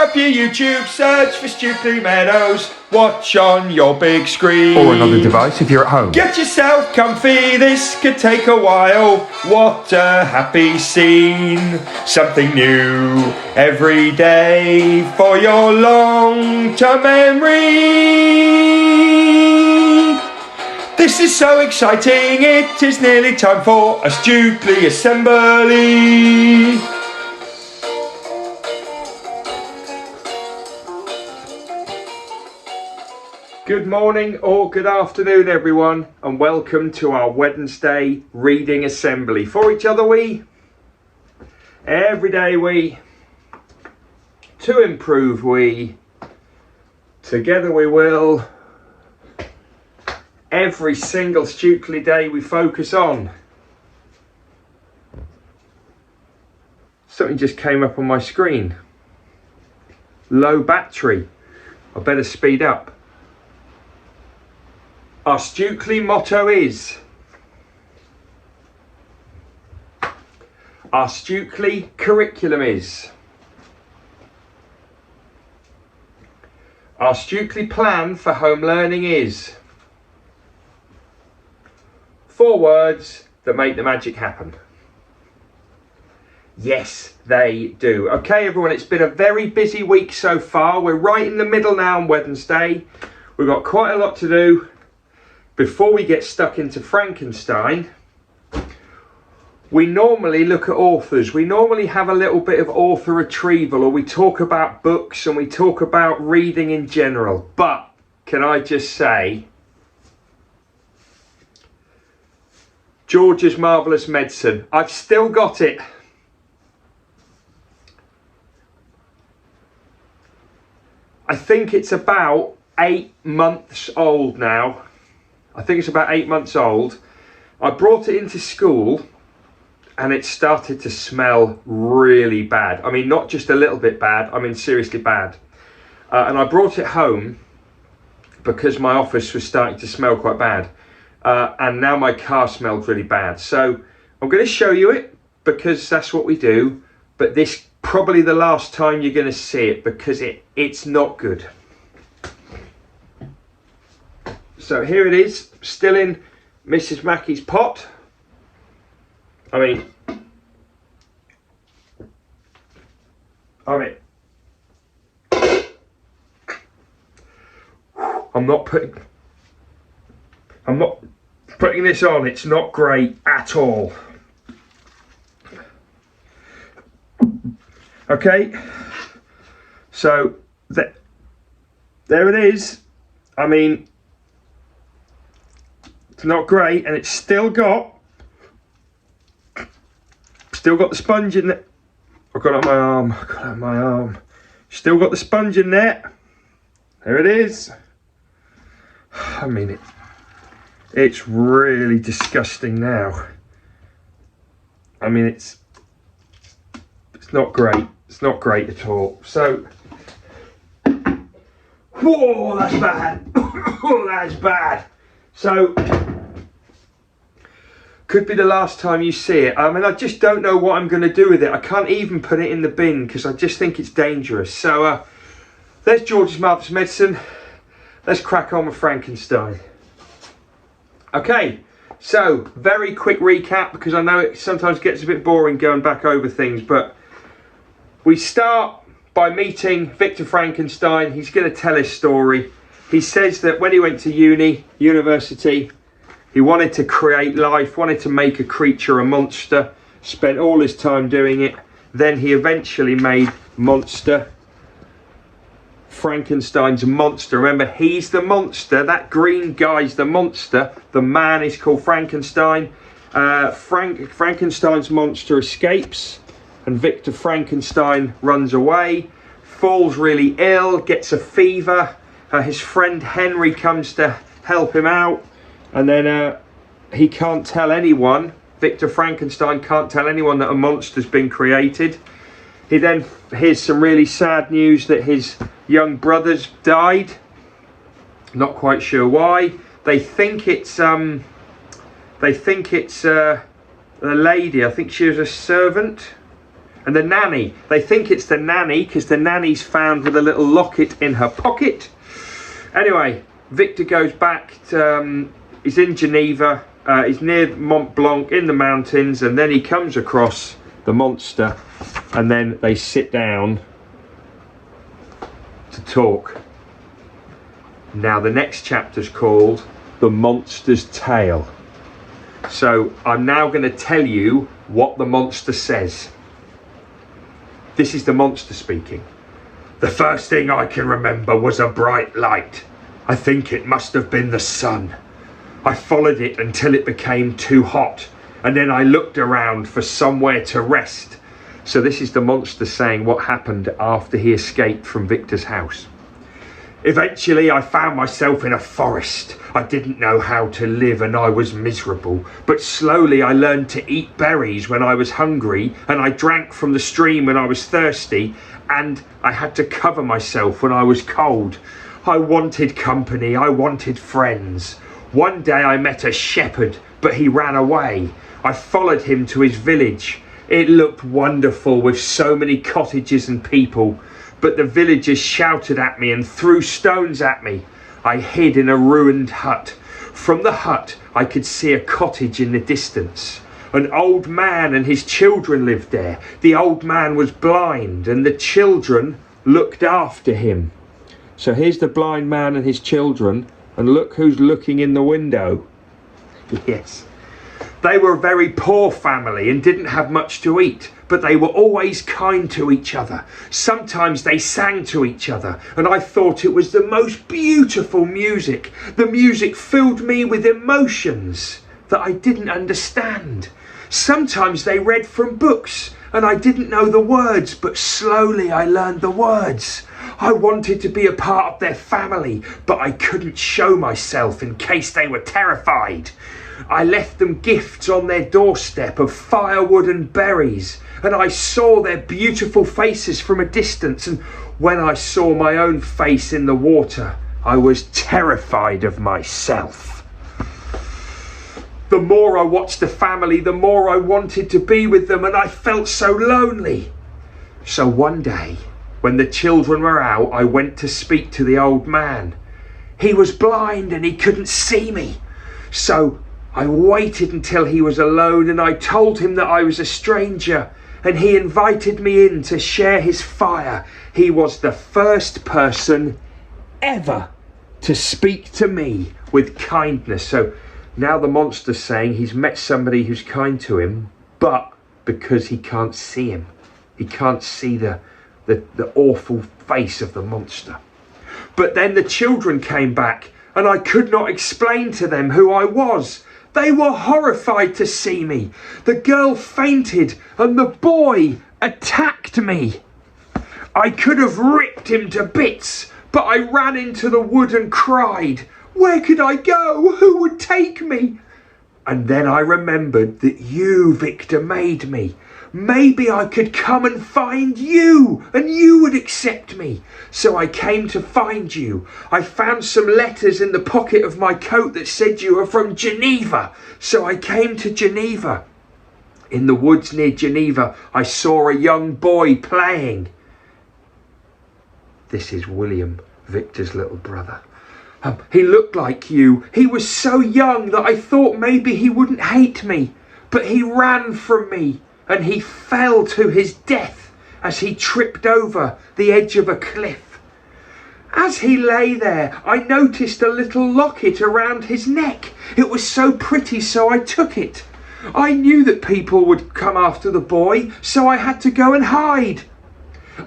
up your YouTube, search for Stukeley Meadows, watch on your big screen. Or another device if you're at home. Get yourself comfy, this could take a while. What a happy scene. Something new every day for your long-term memory. This is so exciting, it is nearly time for a Stukeley assembly. Good morning or good afternoon everyone, and welcome to our Wednesday reading assembly. For each other we, every day we, to improve we, together we will, every single Stukeley day we focus on. Something just came up on my screen. Low battery, I better speed up. Our Stukeley motto is, our Stukeley curriculum is, our Stukeley plan for home learning is, 4 words that make the magic happen. Yes, they do. Okay everyone, it's been a very busy week so far. We're right in the middle now on Wednesday. We've got quite a lot to do. Before we get stuck into Frankenstein, we normally look at authors. We normally have a little bit of author retrieval, or we talk about books and we talk about reading in general. But can I just say, George's Marvellous Medicine, I've still got it. I think it's about 8 months old now. I think it's about 8 months old. I brought it into school and it started to smell really bad. I mean, not just a little bit bad, I mean seriously bad. And I brought it home because my office was starting to smell quite bad. And now my car smelled really bad. So I'm going to show you it because that's what we do. But this probably the last time you're going to see it because it's not good. So here it is, still in Mrs. Mackey's pot. I mean, I'm not putting this on. It's not great at all. Okay, so there it is. I mean, it's not great, and it's still got the sponge in it. I've got it on my arm. Still got the sponge in there. There it is. I mean, it's really disgusting now. I mean, it's not great. It's not great at all. So, whoa, that's bad. Oh, that's bad. So, could be the last time you see it. I mean, I just don't know what I'm going to do with it. I can't even put it in the bin because I just think it's dangerous. So, there's George's Marvellous Medicine. Let's crack on with Frankenstein. Okay, so very quick recap because I know it sometimes gets a bit boring going back over things, but we start by meeting Victor Frankenstein. He's going to tell his story. He says that when he went to university, he wanted to create life, wanted to make a creature, a monster, spent all his time doing it. Then he eventually made Monster. Frankenstein's monster. Remember, he's the monster. That green guy's the monster. The man is called Frankenstein. Frankenstein's monster escapes, and Victor Frankenstein runs away, falls really ill, gets a fever. His friend Henry comes to help him out, and then he can't tell anyone. Victor Frankenstein can't tell anyone that a monster's been created. He then hears some really sad news that his young brother's died. Not quite sure why. They think it's a lady. I think she was a servant. And the nanny, they think it's the nanny because the nanny's found with a little locket in her pocket. Anyway, Victor goes back to, he's in Geneva, he's near Mont Blanc in the mountains, and then he comes across the monster, and then they sit down to talk. Now the next chapter's called The Monster's Tale. So I'm now going to tell you what the monster says. This is the monster speaking. The first thing I can remember was a bright light. I think it must have been the sun. I followed it until it became too hot, and then I looked around for somewhere to rest. So this is the monster saying what happened after he escaped from Victor's house. Eventually I found myself in a forest. I didn't know how to live and I was miserable, but slowly I learned to eat berries when I was hungry, and I drank from the stream when I was thirsty, and I had to cover myself when I was cold. I wanted company, I wanted friends. One day I met a shepherd, but he ran away. I followed him to his village. It looked wonderful with so many cottages and people, but the villagers shouted at me and threw stones at me. I hid in a ruined hut. From the hut I could see a cottage in the distance. An old man and his children lived there. The old man was blind and the children looked after him. So here's the blind man and his children, and look who's looking in the window. Yes. They were a very poor family and didn't have much to eat, but they were always kind to each other. Sometimes they sang to each other, and I thought it was the most beautiful music. The music filled me with emotions that I didn't understand. Sometimes they read from books, and I didn't know the words, but slowly I learned the words. I wanted to be a part of their family, but I couldn't show myself in case they were terrified. I left them gifts on their doorstep of firewood and berries, and I saw their beautiful faces from a distance, and when I saw my own face in the water, I was terrified of myself. The more I watched the family, the more I wanted to be with them, and I felt so lonely. So one day, when the children were out, I went to speak to the old man. He was blind and he couldn't see me. So I waited until he was alone, and I told him that I was a stranger, and he invited me in to share his fire. He was the first person ever to speak to me with kindness. So now the monster's saying he's met somebody who's kind to him, but because he can't see him, he can't see the awful face of the monster. But then the children came back, and I could not explain to them who I was. They were horrified to see me. The girl fainted and the boy attacked me. I could have ripped him to bits, but I ran into the wood and cried. Where could I go? Who would take me? And then I remembered that you, Victor, made me. Maybe I could come and find you, and you would accept me. So I came to find you. I found some letters in the pocket of my coat that said you were from Geneva. So I came to Geneva. In the woods near Geneva, I saw a young boy playing. This is William, Victor's little brother. He looked like you. He was so young that I thought maybe he wouldn't hate me. But he ran from me, and he fell to his death as he tripped over the edge of a cliff. As he lay there, I noticed a little locket around his neck. It was so pretty, so I took it. I knew that people would come after the boy, so I had to go and hide.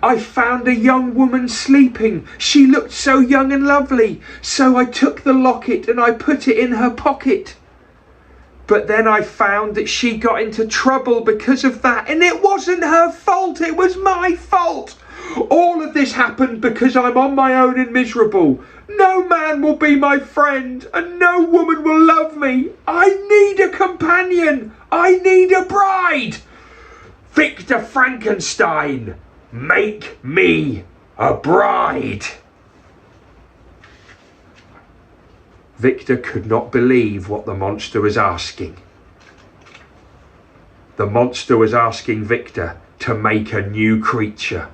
I found a young woman sleeping. She looked so young and lovely, so I took the locket and I put it in her pocket. But then I found that she got into trouble because of that, and it wasn't her fault, it was my fault. All of this happened because I'm on my own and miserable. No man will be my friend, and no woman will love me. I need a companion. I need a bride. Victor Frankenstein, make me a bride. Victor could not believe what the monster was asking. The monster was asking Victor to make a new creature,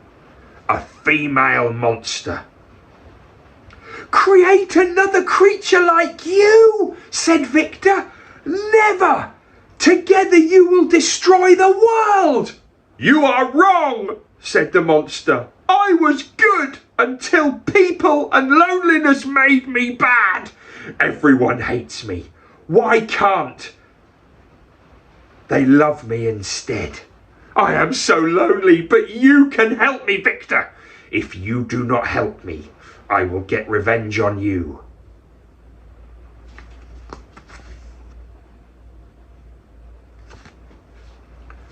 a female monster. Create another creature like you, said Victor. Never! Together you will destroy the world. You are wrong, said the monster. I was good until people and loneliness made me bad. Everyone hates me. Why can't they love me instead? I am so lonely, but you can help me, Victor. If you do not help me, I will get revenge on you.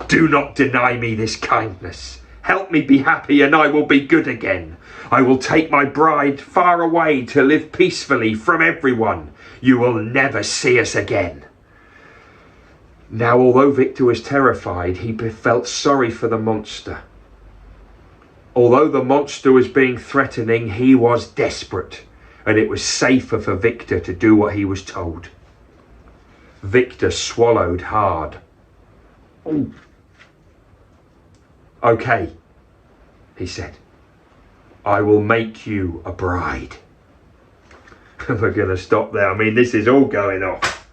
Do not deny me this kindness. Help me be happy and I will be good again. I will take my bride far away to live peacefully from everyone. You will never see us again. Now, although Victor was terrified, he felt sorry for the monster. Although the monster was being threatening, he was desperate, and it was safer for Victor to do what he was told. Victor swallowed hard. Ooh. Okay, he said. I will make you a bride. We're going to stop there. I mean, this is all going off.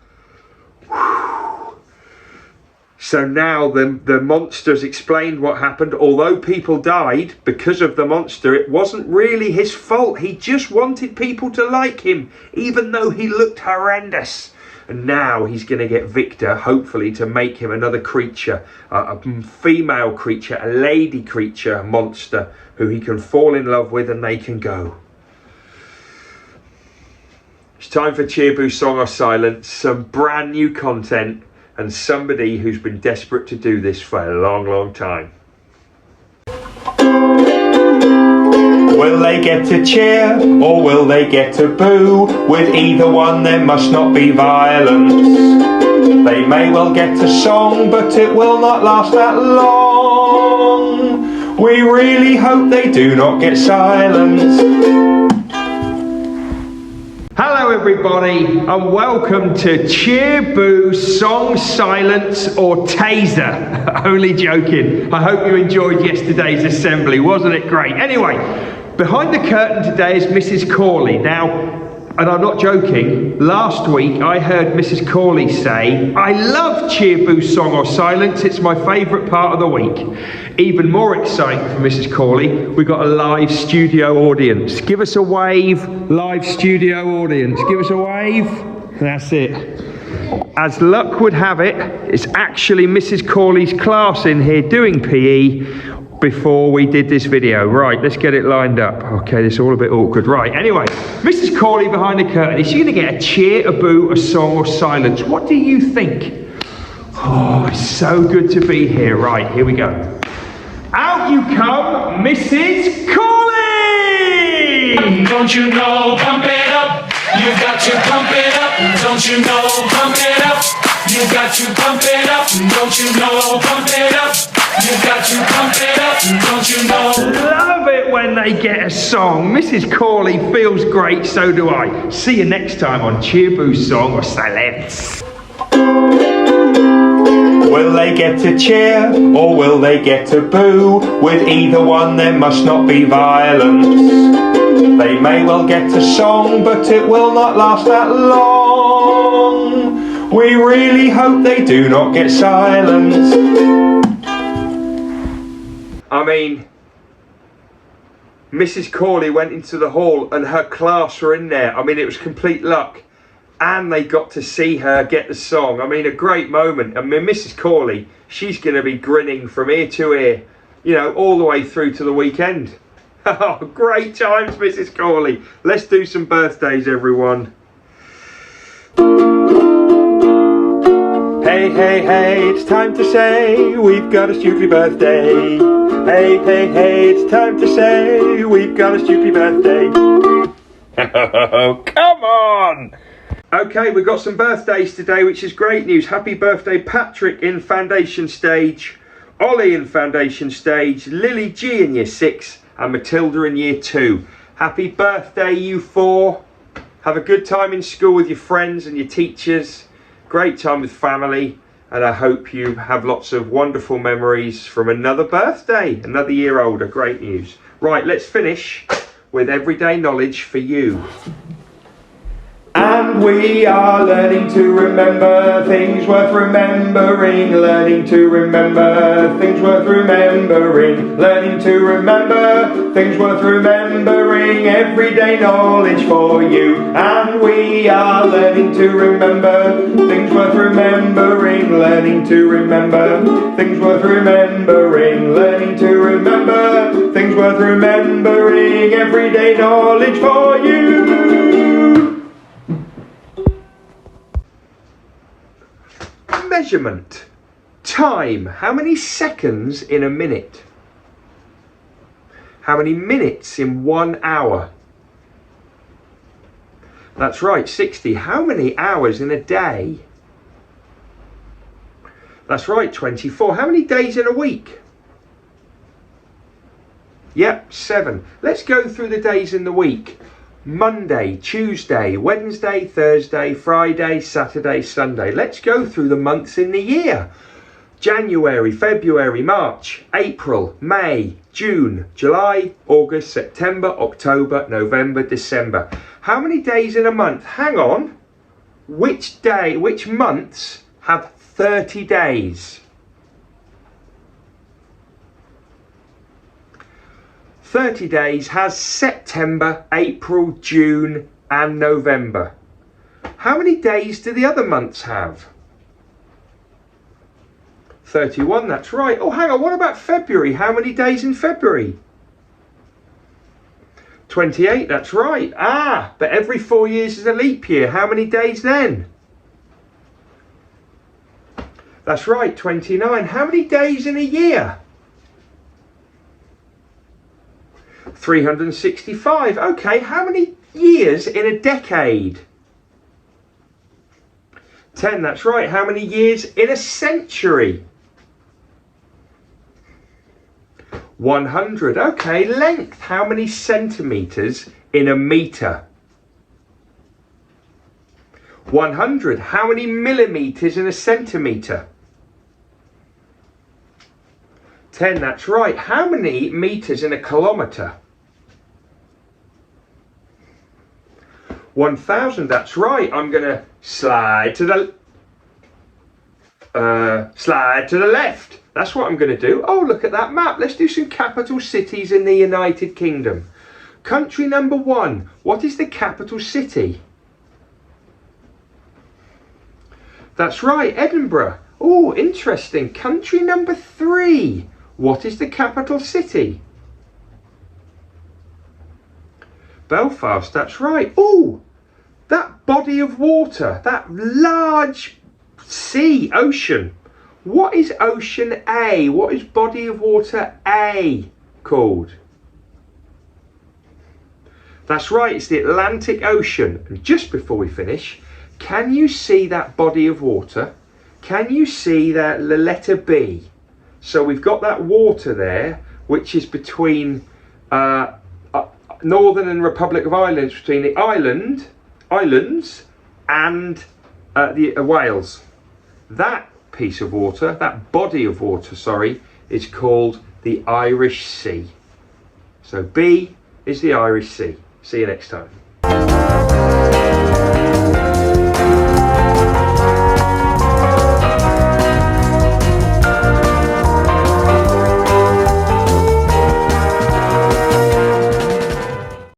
So now the monster's explained what happened. Although people died because of the monster, it wasn't really his fault. He just wanted people to like him, even though he looked horrendous. And now he's going to get Victor, hopefully, to make him another creature, a female creature, a lady creature, a monster, who he can fall in love with and they can go. It's time for Cheerboo Song of Silence, some brand new content, and somebody who's been desperate to do this for a long, long time. Will they get to cheer or will they get to boo? With either one there must not be violence. They may well get a song, but it will not last that long. We really hope they do not get silence. Hello everybody and welcome to Cheerboo Song Silence or Taser. Only joking. I hope you enjoyed yesterday's assembly. Wasn't it great? Anyway, behind the curtain today is Mrs. Corley. Now, and I'm not joking, last week I heard Mrs. Corley say, I love Cheerboo Song or Silence, it's my favourite part of the week. Even more exciting for Mrs. Corley, we've got a live studio audience. Give us a wave, live studio audience. Give us a wave. That's it. As luck would have it, it's actually Mrs. Corley's class in here doing PE before we did this video. Right, let's get it lined up. Okay, this is all a bit awkward. Right, anyway, Mrs. Corley behind the curtain. Is she going to get a cheer, a boo, a song or silence? What do you think? Oh, it's so good to be here. Right, here we go. Out you come, Mrs. Corley! Don't you know, pump it up. You've got to pump it up. Don't you know, pump it up. You've got to pump it up. Don't you know, pump it up. You've got to pump it up. Don't you know? Love it when they get a song. Mrs. Corley feels great, so do I. See you next time on Cheerboo Song or Silence. Will they get to cheer or will they get to boo? With either one there must not be violence. They may well get a song, but it will not last that long. We really hope they do not get silence. I mean, Mrs. Corley went into the hall and her class were in there. I mean, it was complete luck. And they got to see her get the song. I mean, a great moment. I mean, Mrs. Corley, she's going to be grinning from ear to ear, you know, all the way through to the weekend. Oh, great times, Mrs. Corley. Let's do some birthdays, everyone. Hey, hey, hey, it's time to say we've got a Stukeley birthday. Hey, hey, hey, it's time to say we've got a Stukeley birthday. Oh, come on! Okay, we've got some birthdays today, which is great news. Happy birthday, Patrick in foundation stage, Ollie in foundation stage, Lily G in year 6, and Matilda in year 2. Happy birthday, you four. Have a good time in school with your friends and your teachers. Great time with family. and I hope you have lots of wonderful memories from another birthday, another year older. Great news. Right, let's finish with everyday knowledge for you. And we are learning to remember things worth remembering, learning to remember things worth remembering, learning to remember things worth remembering, everyday knowledge for you. And we are learning to remember things worth remembering, learning to remember things worth remembering, learning to remember things worth remembering, everyday knowledge for you. Measurement. Time. How many seconds in a minute? How many minutes in 1 hour? That's right, 60. How many hours in a day? That's right, 24. How many days in a week? Yep, 7. Let's go through the days in the week. Monday, Tuesday, Wednesday, Thursday, Friday, Saturday, Sunday. Let's go through the months in the year. January, February, March, April, May, June, July, August, September, October, November, December. How many days in a month? Hang on. Which months have 30 days? 30 days has September, April, June and November. How many days do the other months have? 31, that's right. Oh, hang on, what about February? How many days in February? 28, that's right. Ah, but every 4 years is a leap year. How many days then? That's right, 29. How many days in a year? 365. Okay, how many years in a decade? 10, that's right. How many years in a century? 100. Okay, length. How many centimetres in a metre? 100. How many millimetres in a centimetre? 10, that's right. How many metres in a kilometre? 1,000, that's right. I'm going to slide to the left. That's what I'm going to do. Oh, look at that map. Let's do some capital cities in the United Kingdom. Country number 1. What is the capital city? That's right, Edinburgh. Oh, interesting. Country number 3. What is the capital city? Belfast, that's right. Oh, that body of water, that large sea, ocean. What is Ocean A? What is body of water A called? That's right, it's the Atlantic Ocean. And just before we finish, can you see that body of water? Can you see the letter B? So we've got that water there, which is between Northern and Republic of Ireland, between the islands and the Wales. That piece of water, that body of water, sorry, is called the Irish Sea. So B is the Irish Sea. See you next time.